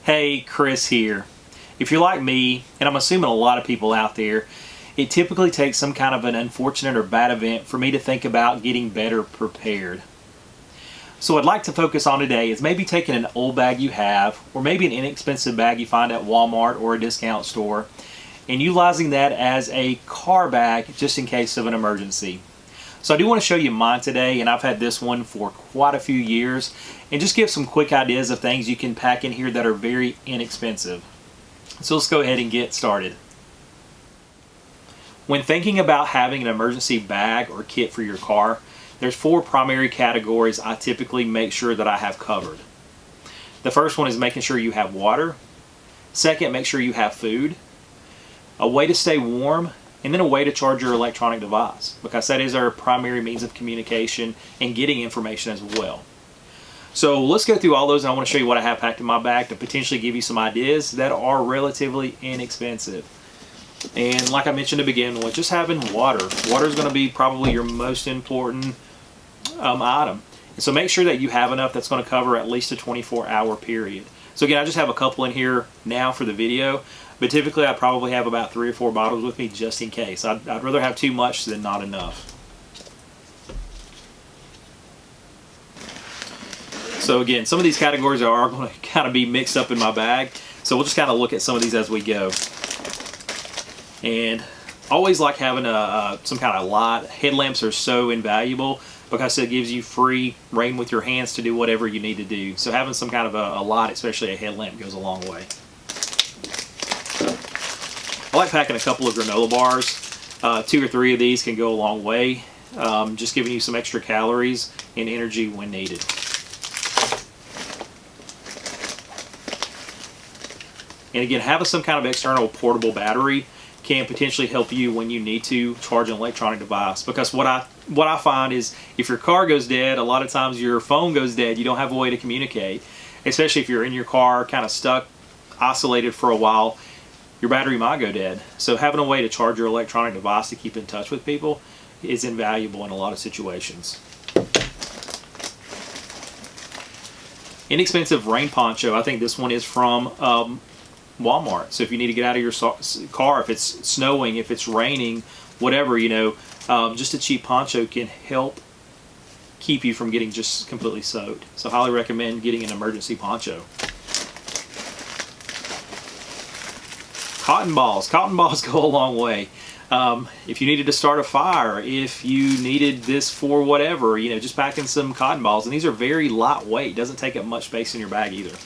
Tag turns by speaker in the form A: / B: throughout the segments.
A: Hey, Chris here. If you're like me, and I'm assuming a lot of people out there, it typically takes some kind of an unfortunate or bad event for me to think about getting better prepared. So what I'd like to focus on today is maybe taking an old bag you have, or maybe an inexpensive bag you find at Walmart or a discount store, and utilizing that as a car bag just in case of an emergency. So I do want to show you mine today, and I've had this one for quite a few years, and just give some quick ideas of things you can pack in here that are very inexpensive. So let's go ahead and get started. When thinking about having an emergency bag or kit for your car, there's four primary categories I typically make sure that I have covered. The first one is making sure you have water. Second, make sure you have food, a way to stay warm, and then a way to charge your electronic device, because that is our primary means of communication and getting information as well. So let's go through all those, and I want to show you what I have packed in my bag to potentially give you some ideas that are relatively inexpensive. And like I mentioned to begin with, just having water. Water is going to be probably your most important item. And so make sure that you have enough that's going to cover at least a 24-hour period. So again, I just have a couple in here now for the video, but typically I probably have about 3 or 4 bottles with me just in case. I'd rather have too much than not enough. So again, some of these categories are going to kind of be mixed up in my bag, so we'll just kind of look at some of these as we go. And always like having some kind of light. Headlamps are so invaluable because it gives you free reign with your hands to do whatever you need to do. So having some kind of a light, especially a headlamp, goes a long way. I like packing a couple of granola bars. 2 or 3 of these can go a long way, just giving you some extra calories and energy when needed. And again, having some kind of external portable battery can potentially help you when you need to charge an electronic device. Because what I find is if your car goes dead, a lot of times your phone goes dead. You don't have a way to communicate, especially if you're in your car, kind of stuck, isolated for a while. Your battery might go dead. So having a way to charge your electronic device to keep in touch with people is invaluable in a lot of situations. Inexpensive rain poncho. I think this one is from Walmart. So if you need to get out of your car, if it's snowing, if it's raining, whatever, just a cheap poncho can help keep you from getting just completely soaked. So I highly recommend getting an emergency poncho. Cotton balls. Cotton balls go a long way. If you needed to start a fire, if you needed this for whatever, just packing some cotton balls. And these are very lightweight. Doesn't take up much space in your bag either.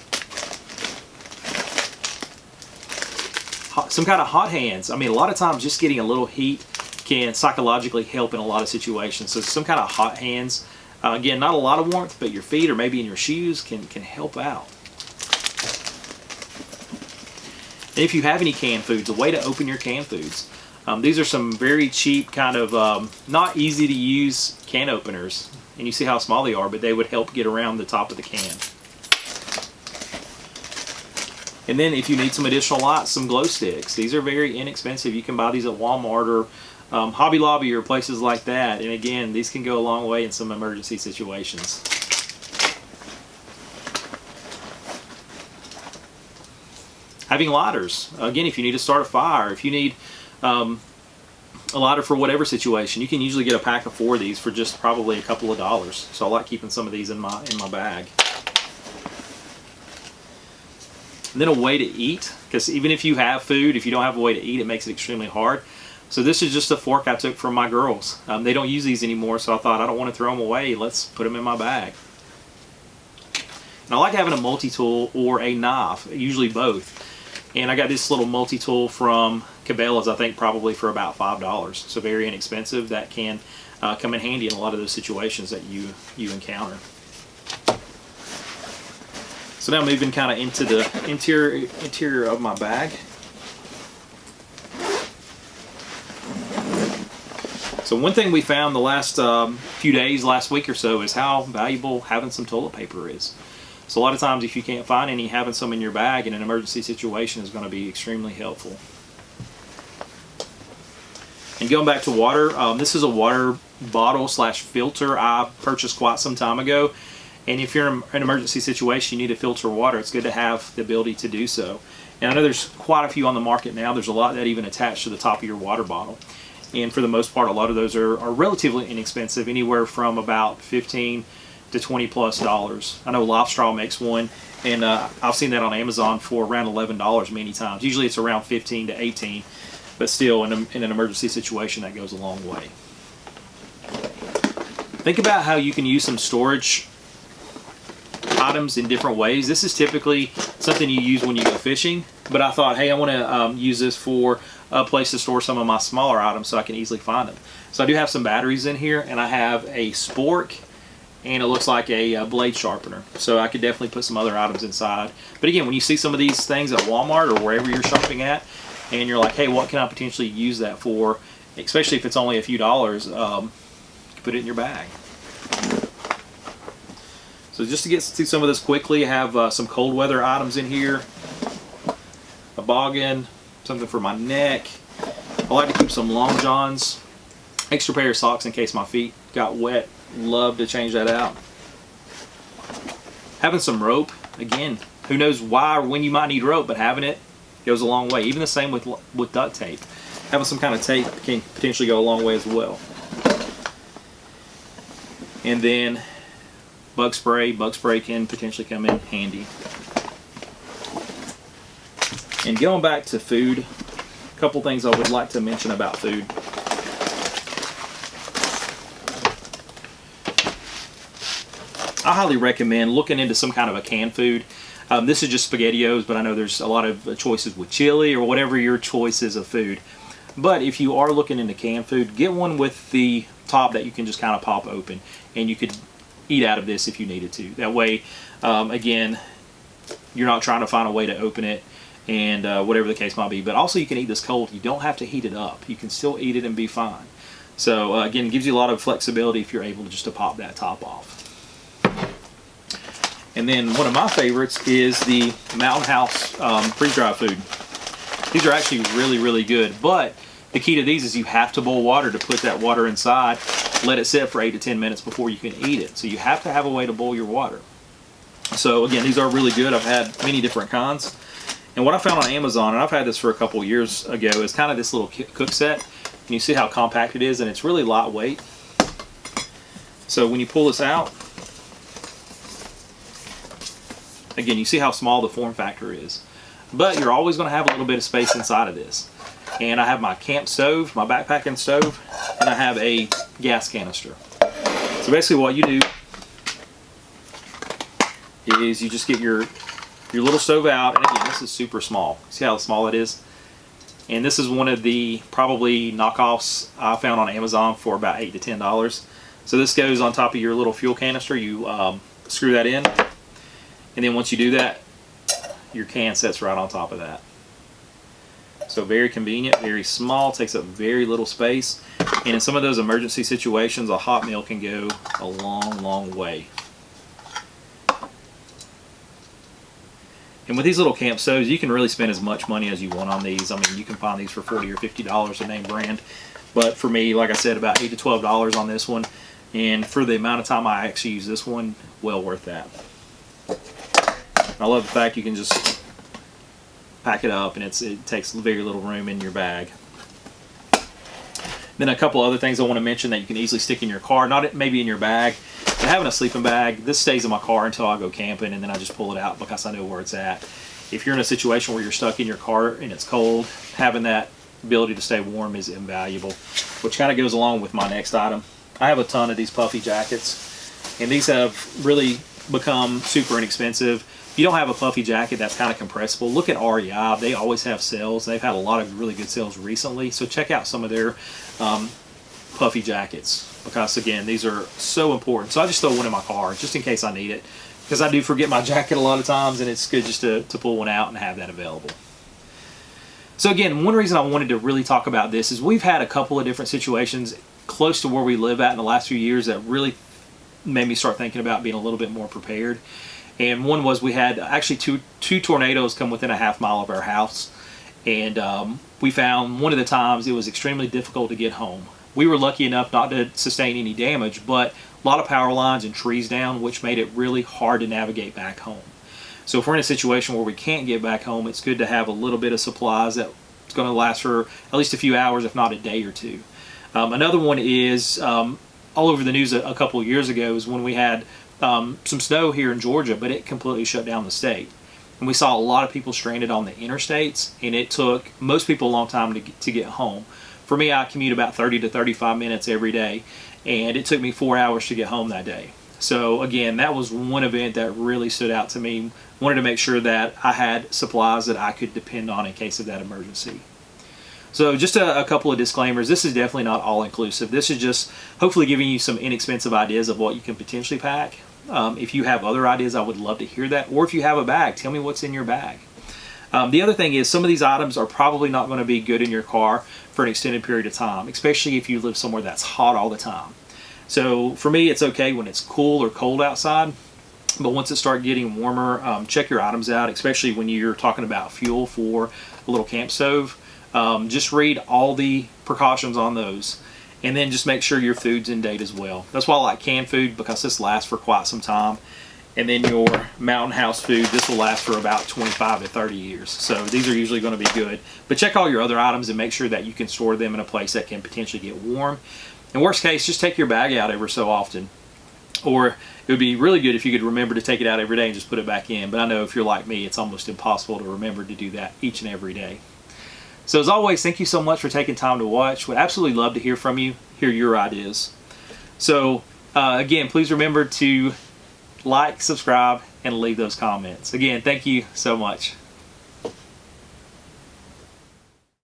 A: Some kind of hot hands. I mean, a lot of times just getting a little heat can psychologically help in a lot of situations. So some kind of hot hands. Again, not a lot of warmth, but your feet or maybe in your shoes can help out. And if you have any canned foods, a way to open your canned foods. These are some very cheap kind of not easy to use can openers. And you see how small they are, but they would help get around the top of the can. And then if you need some additional lights, some glow sticks. These are very inexpensive. You can buy these at Walmart or Hobby Lobby or places like that. And again, these can go a long way in some emergency situations. Having lighters. Again, if you need to start a fire, if you need a lighter for whatever situation, you can usually get a pack of 4 of these for just probably a couple of dollars. So I like keeping some of these in my bag. And then a way to eat, because even if you have food, if you don't have a way to eat, it makes it extremely hard. So this is just a fork I took from my girls. They don't use these anymore, so I thought I don't want to throw them away. Let's put them in my bag. And I like having a multi-tool or a knife, usually both. And I got this little multi-tool from Cabela's, I think probably for about $5. So very inexpensive. That can come in handy in a lot of those situations that you encounter. So now moving kind of into the interior of my bag. So one thing we found the last few days, last week or so, is how valuable having some toilet paper is. So a lot of times if you can't find any, having some in your bag in an emergency situation is going to be extremely helpful. And going back to water, this is a water bottle slash filter I purchased quite some time ago. And if you're in an emergency situation, you need to filter water, it's good to have the ability to do so. And I know there's quite a few on the market now. There's a lot that even attach to the top of your water bottle. And for the most part, a lot of those are relatively inexpensive, anywhere from about $15 to $20+. I know Lifestraw makes one, and I've seen that on Amazon for around $11 many times. Usually it's around $15 to $18, but still in an emergency situation, that goes a long way. Think about how you can use some storage items in different ways. This is typically something you use when you go fishing, but I thought, hey, I want to use this for a place to store some of my smaller items so I can easily find them. So I do have some batteries in here, and I have a spork, and it looks like a blade sharpener. So I could definitely put some other items inside. But again, when you see some of these things at Walmart or wherever you're shopping at, and you're like, hey, what can I potentially use that for, especially if it's only a few dollars, put it in your bag. So just to get through some of this quickly, I have some cold weather items in here. A boggin, something for my neck. I like to keep some long johns. Extra pair of socks in case my feet got wet. Love to change that out. Having some rope. Again, who knows why or when you might need rope, but having it goes a long way. Even the same with duct tape. Having some kind of tape can potentially go a long way as well. And then bug spray. Bug spray can potentially come in handy. And going back to food, a couple things I would like to mention about food. I highly recommend looking into some kind of a canned food. This is just SpaghettiOs, but I know there's a lot of choices with chili or whatever your choice is of food. But if you are looking into canned food, get one with the top that you can just kind of pop open, and you could eat out of this if you needed to. That way, again, you're not trying to find a way to open it, and whatever the case might be. But also, you can eat this cold. You don't have to heat it up. You can still eat it and be fine. So again, it gives you a lot of flexibility if you're able to just to pop that top off. And then one of my favorites is the Mountain House freeze-dried food. These are actually really, really good. But the key to these is you have to boil water to put that water inside. Let it sit for 8 to 10 minutes before you can eat it. So you have to have a way to boil your water. So again, these are really good. I've had many different kinds. And what I found on Amazon, and I've had this for a couple years ago, is kind of this little cook set. And you see how compact it is, and it's really lightweight. So when you pull this out, again, you see how small the form factor is. But you're always going to have a little bit of space inside of this. And I have my camp stove, my backpacking stove, and I have a gas canister. So basically what you do is you just get your little stove out, and again, this is super small. See how small it is? And this is one of the probably knockoffs I found on Amazon for about $8 to $10. So this goes on top of your little fuel canister. You screw that in, and then once you do that, your can sets right on top of that. So very convenient, very small, takes up very little space. And in some of those emergency situations, a hot meal can go a long, long way. And with these little camp stoves, you can really spend as much money as you want on these. I mean, you can find these for $40 or $50 a name brand. But for me, like I said, about $8 to $12 on this one. And for the amount of time I actually use this one, well worth that. I love the fact you can just pack it up, and it takes very little room in your bag. Then a couple other things I want to mention that you can easily stick in your car, not maybe in your bag, but having a sleeping bag. This stays in my car until I go camping, and then I just pull it out because I know where it's at. If you're in a situation where you're stuck in your car and it's cold, having that ability to stay warm is invaluable, which kind of goes along with my next item. I have a ton of these Puffy Jackets, and these have really become super inexpensive. If you don't have a Puffy jacket that's kind of compressible, look at REI. They always have sales. They've had a lot of really good sales recently. So check out some of their Puffy Jackets, because again, these are so important. So I just throw one in my car just in case I need it, because I do forget my jacket a lot of times, and it's good just to pull one out and have that available. So again, one reason I wanted to really talk about this is we've had a couple of different situations close to where we live at in the last few years that really made me start thinking about being a little bit more prepared. And one was we had actually two tornadoes come within a half-mile of our house, and we found one of the times it was extremely difficult to get home. We were lucky enough not to sustain any damage, but a lot of power lines and trees down, which made it really hard to navigate back home. So if we're in a situation where we can't get back home, it's good to have a little bit of supplies that's going to last for at least a few hours, if not a day or two. Another one is all over the news a couple of years ago is when we had some snow here in Georgia, but it completely shut down the state. And we saw a lot of people stranded on the interstates, and it took most people a long time to get home. For me, I commute about 30 to 35 minutes every day, and it took me 4 hours to get home that day. So again, that was one event that really stood out to me. Wanted to make sure that I had supplies that I could depend on in case of that emergency. So just a couple of disclaimers. This is definitely not all-inclusive. This is just hopefully giving you some inexpensive ideas of what you can potentially pack. If you have other ideas, I would love to hear that. Or if you have a bag, tell me what's in your bag. The other thing is some of these items are probably not going to be good in your car for an extended period of time, especially if you live somewhere that's hot all the time. So for me, it's okay when it's cool or cold outside, but once it starts getting warmer, check your items out, especially when you're talking about fuel for a little camp stove. Just read all the precautions on those, and then just make sure your food's in date as well. That's why I like canned food, because this lasts for quite some time. And then your Mountain House food, this will last for about 25 to 30 years. So these are usually going to be good. But check all your other items and make sure that you can store them in a place that can potentially get warm. In worst case, just take your bag out every so often. Or it would be really good if you could remember to take it out every day and just put it back in. But I know if you're like me, it's almost impossible to remember to do that each and every day. So as always, thank you so much for taking time to watch. Would absolutely love to hear from you, hear your ideas. So again, please remember to like, subscribe, and leave those comments. Again, thank you so much.